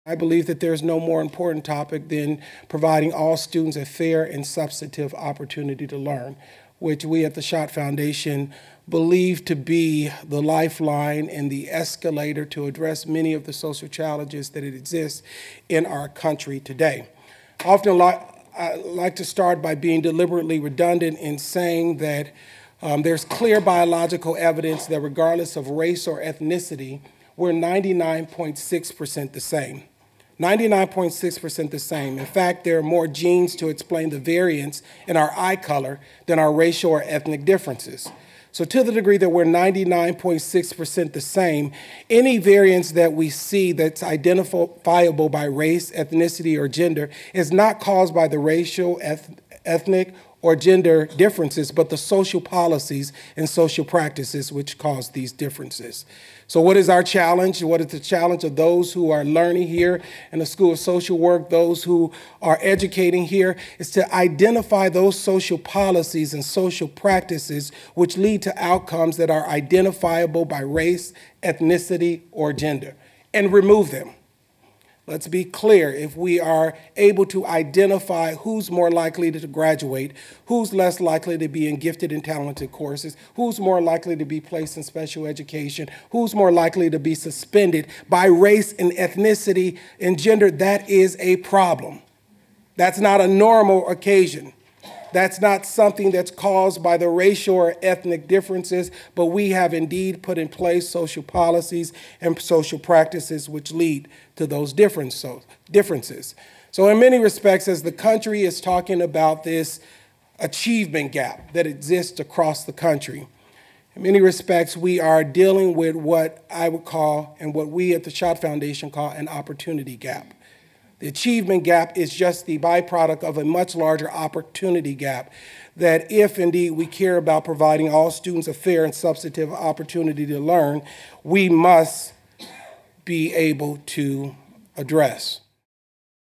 I believe that there's no more important topic than providing all students a fair and substantive opportunity to learn, which we at the Schott Foundation believe to be the lifeline and the escalator to address many of the social challenges that exist in our country today. I often like to start by being deliberately redundant in saying that there's clear biological evidence that regardless of race or ethnicity, we're 99.6% the same. 99.6% the same. In fact, there are more genes to explain the variance in our eye color than our racial or ethnic differences. So to the degree that we're 99.6% the same, any variance that we see that's identifiable by race, ethnicity, or gender is not caused by the racial, ethnic, or gender differences, but the social policies and social practices which cause these differences. So what is our challenge? What is the challenge of those who are learning here in the School of Social Work, those who are educating here, is to identify those social policies and social practices which lead to outcomes that are identifiable by race, ethnicity, or gender, and remove them. Let's be clear, if we are able to identify who's more likely to graduate, who's less likely to be in gifted and talented courses, who's more likely to be placed in special education, who's more likely to be suspended by race and ethnicity and gender, that is a problem. That's not a normal occasion. That's not something that's caused by the racial or ethnic differences, but we have indeed put in place social policies and social practices which lead to those differences. So in many respects, as the country is talking about this achievement gap that exists across the country, in many respects, we are dealing with what I would call, and what we at the Schott Foundation call, an opportunity gap. The achievement gap is just the byproduct of a much larger opportunity gap that if indeed we care about providing all students a fair and substantive opportunity to learn, we must be able to address.